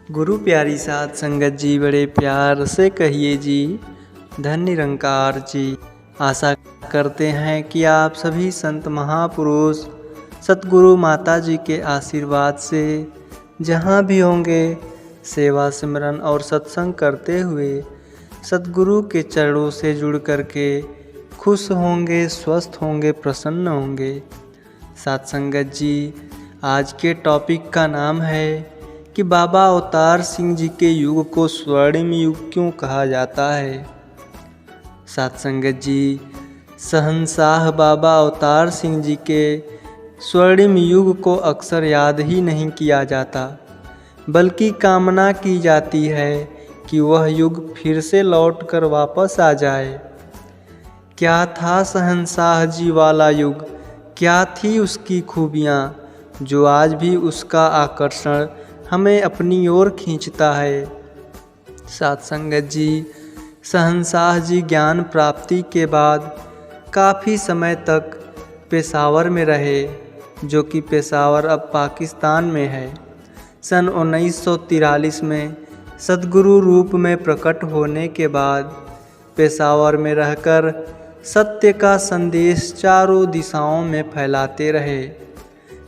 गुरु प्यारी साध संगत जी, बड़े प्यार से कहिए जी, धन निरंकार जी। आशा करते हैं कि आप सभी संत महापुरुष सतगुरु माता जी के आशीर्वाद से जहाँ भी होंगे सेवा सिमरन और सत्संग करते हुए सतगुरु के चरणों से जुड़ करके खुश होंगे, स्वस्थ होंगे, प्रसन्न होंगे। साध संगत जी, आज के टॉपिक का नाम है कि बाबा अवतार सिंह जी के युग को स्वर्णिम युग क्यों कहा जाता है। साध संगत जी, शहंशाह बाबा अवतार सिंह जी के स्वर्णिम युग को अक्सर याद ही नहीं किया जाता, बल्कि कामना की जाती है कि वह युग फिर से लौट कर वापस आ जाए। क्या था शहंशाह जी वाला युग, क्या थी उसकी खूबियाँ, जो आज भी उसका आकर्षण हमें अपनी ओर खींचता है। साध संगत जी, शहंशाह जी ज्ञान प्राप्ति के बाद काफ़ी समय तक पेशावर में रहे, जो कि पेशावर अब पाकिस्तान में है। सन 1943 में सद्गुरु रूप में प्रकट होने के बाद पेशावर में रहकर सत्य का संदेश चारों दिशाओं में फैलाते रहे।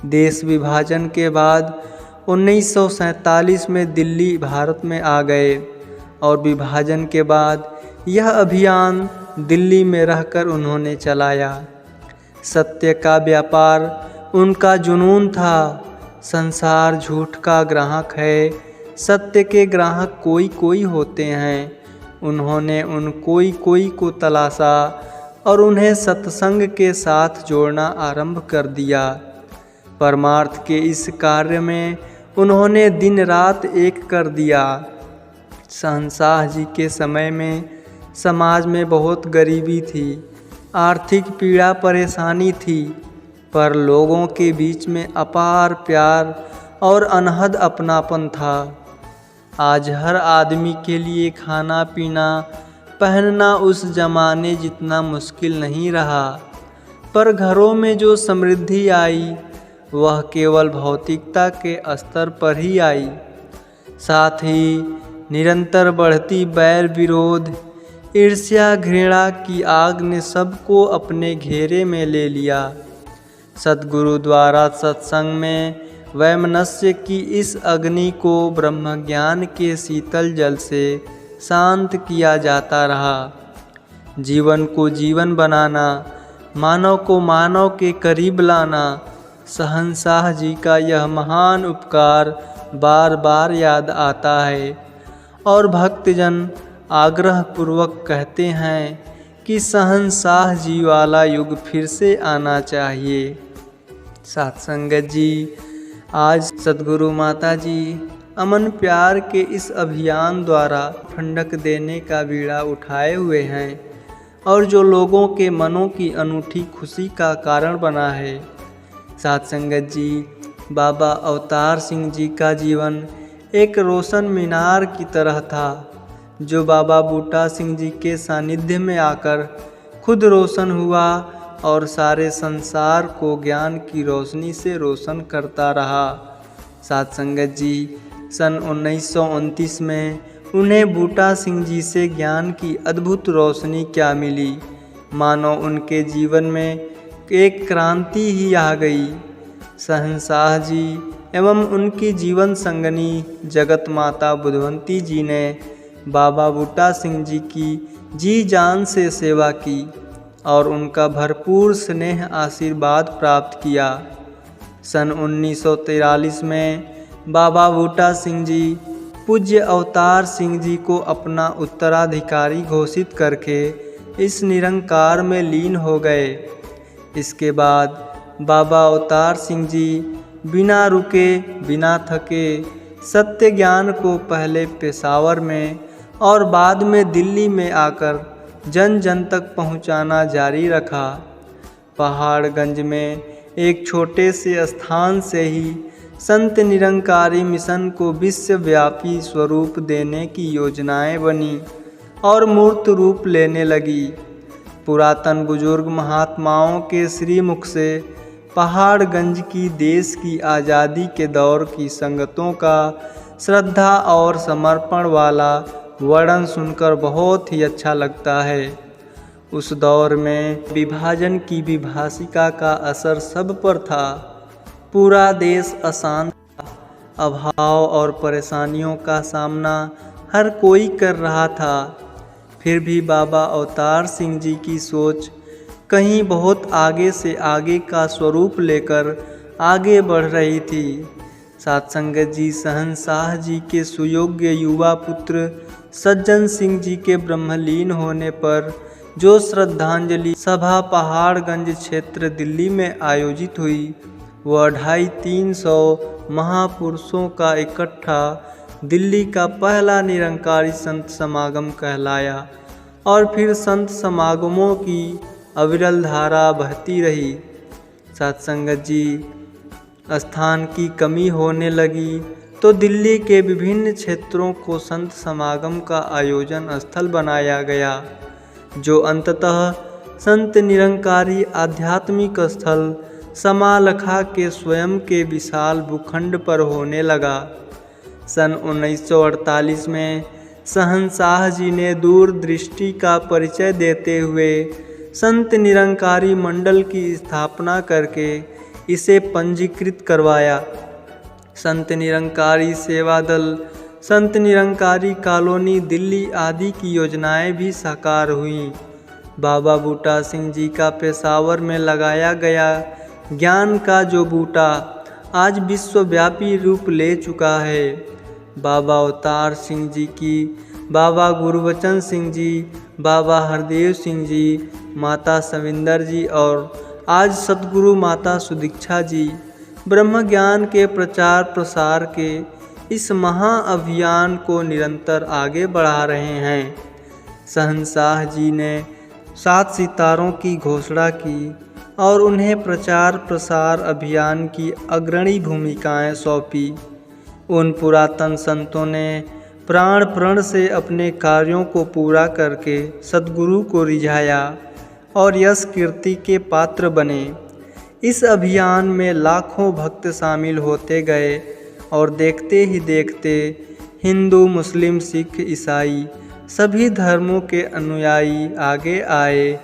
देश विभाजन के बाद 1947 में दिल्ली भारत में आ गए और विभाजन के बाद यह अभियान दिल्ली में रहकर उन्होंने चलाया। सत्य का व्यापार उनका जुनून था। संसार झूठ का ग्राहक है, सत्य के ग्राहक कोई कोई होते हैं। उन्होंने उन कोई कोई को तलाशा और उन्हें सत्संग के साथ जोड़ना आरंभ कर दिया। परमार्थ के इस कार्य में उन्होंने दिन रात एक कर दिया। शहंशाह जी के समय में समाज में बहुत गरीबी थी, आर्थिक पीड़ा परेशानी थी, पर लोगों के बीच में अपार प्यार और अनहद अपनापन था। आज हर आदमी के लिए खाना पीना पहनना उस जमाने जितना मुश्किल नहीं रहा, पर घरों में जो समृद्धि आई वह केवल भौतिकता के स्तर पर ही आई। साथ ही निरंतर बढ़ती बैर विरोध, ईर्ष्या, घृणा की आग ने सबको अपने घेरे में ले लिया। सद्गुरु द्वारा सत्संग में वैमनस्य की इस अग्नि को ब्रह्मज्ञान के शीतल जल से शांत किया जाता रहा। जीवन को जीवन बनाना, मानव को मानव के करीब लाना, शहंशाह जी का यह महान उपकार बार बार याद आता है और भक्तजन आग्रह पूर्वक कहते हैं कि शहंशाह जी वाला युग फिर से आना चाहिए। साध संगत जी, आज सद्गुरु माता जी अमन प्यार के इस अभियान द्वारा ठंडक देने का बीड़ा उठाए हुए हैं और जो लोगों के मनों की अनूठी खुशी का कारण बना है। साध संगत जी, बाबा अवतार सिंह जी का जीवन एक रोशन मीनार की तरह था, जो बाबा बूटा सिंह जी के सानिध्य में आकर खुद रोशन हुआ और सारे संसार को ज्ञान की रोशनी से रोशन करता रहा। साध संगत जी, सन 1929 में उन्हें बूटा सिंह जी से ज्ञान की अद्भुत रोशनी क्या मिली, मानो उनके जीवन में एक क्रांति ही आ गई। शहंशाह जी एवं उनकी जीवन संगनी जगत माता बुधवंती जी ने बाबा बूटा सिंह जी की जी जान से सेवा की और उनका भरपूर स्नेह आशीर्वाद प्राप्त किया। सन 1943 में बाबा बूटा सिंह जी पूज्य अवतार सिंह जी को अपना उत्तराधिकारी घोषित करके इस निरंकार में लीन हो गए। इसके बाद बाबा अवतार सिंह जी बिना रुके बिना थके सत्य ज्ञान को पहले पेशावर में और बाद में दिल्ली में आकर जन जन तक पहुंचाना जारी रखा। पहाड़गंज में एक छोटे से स्थान से ही संत निरंकारी मिशन को विश्वव्यापी स्वरूप देने की योजनाएं बनी और मूर्त रूप लेने लगी। पुरातन बुजुर्ग महात्माओं के श्रीमुख से पहाड़गंज की देश की आज़ादी के दौर की संगतों का श्रद्धा और समर्पण वाला वर्णन सुनकर बहुत ही अच्छा लगता है। उस दौर में विभाजन की विभाषिका का असर सब पर था। पूरा देश अशांत था, अभाव और परेशानियों का सामना हर कोई कर रहा था। फिर भी बाबा अवतार सिंह जी की सोच कहीं बहुत आगे से आगे का स्वरूप लेकर आगे बढ़ रही थी। साथ संगत जी शहंशाह जी के सुयोग्य युवा पुत्र सज्जन सिंह जी के ब्रह्मलीन होने पर जो श्रद्धांजलि सभा पहाड़गंज क्षेत्र दिल्ली में आयोजित हुई, वह 250-300 महापुरुषों का इकट्ठा दिल्ली का पहला निरंकारी संत समागम कहलाया और फिर संत समागमों की अविरल धारा बहती रही। सत्संगत जी स्थान की कमी होने लगी तो दिल्ली के विभिन्न क्षेत्रों को संत समागम का आयोजन स्थल बनाया गया, जो अंततः संत निरंकारी आध्यात्मिक स्थल समालखा के स्वयं के विशाल भूखंड पर होने लगा। सन 1948 में शहंशाह जी ने दूरदृष्टि का परिचय देते हुए संत निरंकारी मंडल की स्थापना करके इसे पंजीकृत करवाया। संत निरंकारी सेवा दल, संत निरंकारी कॉलोनी दिल्ली आदि की योजनाएं भी साकार हुईं। बाबा बूटा सिंह जी का पेशावर में लगाया गया ज्ञान का जो बूटा आज विश्वव्यापी रूप ले चुका है। बाबा अवतार सिंह जी की, बाबा गुरबचन सिंह जी, बाबा हरदेव सिंह जी, माता सविंदर जी और आज सतगुरु माता सुदीक्षा जी ब्रह्म ज्ञान के प्रचार प्रसार के इस महाअभियान को निरंतर आगे बढ़ा रहे हैं। शहंशाह जी ने 7 सितारों की घोषणा की और उन्हें प्रचार प्रसार अभियान की अग्रणी भूमिकाएं सौंपी। उन पुरातन संतों ने प्राण प्रण से अपने कार्यों को पूरा करके सद्गुरु को रिझाया और यश कीर्ति के पात्र बने। इस अभियान में लाखों भक्त शामिल होते गए और देखते ही देखते हिंदू, मुस्लिम, सिख, ईसाई सभी धर्मों के अनुयायी आगे आए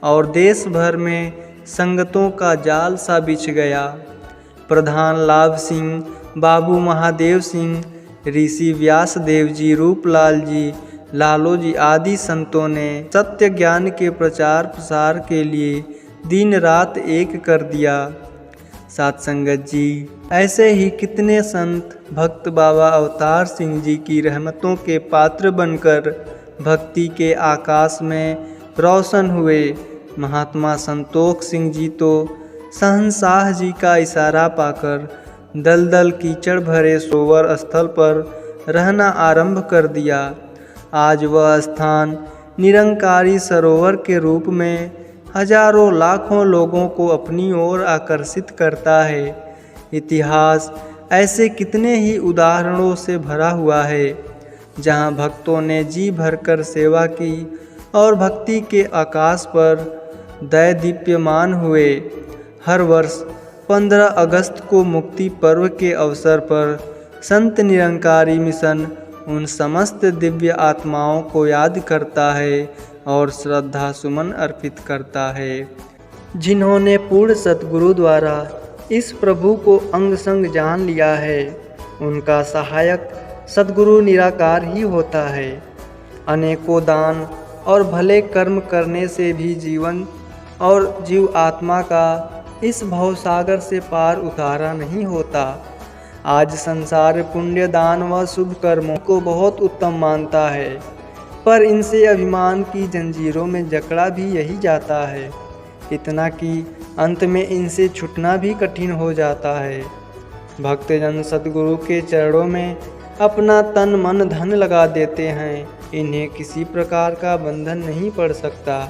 और देश भर में संगतों का जाल सा बिछ गया। प्रधान लाभ सिंह, बाबू महादेव सिंह, ऋषि व्यास देव जी, रूपलाल जी, लालो जी आदि संतों ने सत्य ज्ञान के प्रचार प्रसार के लिए दिन रात एक कर दिया। साथ संगत जी ऐसे ही कितने संत भक्त बाबा अवतार सिंह जी की रहमतों के पात्र बनकर भक्ति के आकाश में रोशन हुए। महात्मा संतोख सिंह जी तो शहंशाह जी का इशारा पाकर दलदल कीचड़ भरे सरोवर स्थल पर रहना आरंभ कर दिया। आज वह स्थान निरंकारी सरोवर के रूप में हजारों लाखों लोगों को अपनी ओर आकर्षित करता है। इतिहास ऐसे कितने ही उदाहरणों से भरा हुआ है जहां भक्तों ने जी भरकर सेवा की और भक्ति के आकाश पर दैदीप्यमान हुए। हर वर्ष 15 अगस्त को मुक्ति पर्व के अवसर पर संत निरंकारी मिशन उन समस्त दिव्य आत्माओं को याद करता है और श्रद्धा सुमन अर्पित करता है, जिन्होंने पूर्ण सतगुरु द्वारा इस प्रभु को अंग संग जान लिया है। उनका सहायक सतगुरु निराकार ही होता है। अनेकों दान और भले कर्म करने से भी जीवन और जीव आत्मा का इस भवसागर से पार उतारा नहीं होता। आज संसार पुण्य दान व शुभ कर्मों को बहुत उत्तम मानता है, पर इनसे अभिमान की जंजीरों में जकड़ा भी यही जाता है, इतना कि अंत में इनसे छूटना भी कठिन हो जाता है। भक्तजन सतगुरु के चरणों में अपना तन मन धन लगा देते हैं, इन्हें किसी प्रकार का बंधन नहीं पड़ सकता।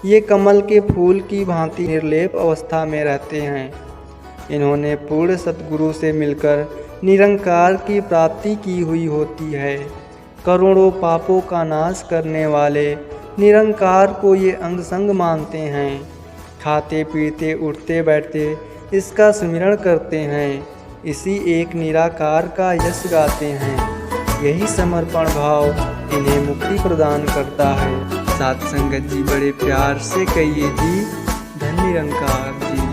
ये कमल के फूल की भांति निर्लेप अवस्था में रहते हैं। इन्होंने पूर्ण सतगुरु से मिलकर निरंकार की प्राप्ति की हुई होती है। करोड़ों पापों का नाश करने वाले निरंकार को ये अंग संग मानते हैं। खाते पीते उठते बैठते इसका स्मरण करते हैं। इसी एक निराकार का यश गाते हैं। यही समर्पण भाव इन्हें मुक्ति प्रदान करता है। सात संगत जी बड़े प्यार से कहिए जी, धन निरंकार जी।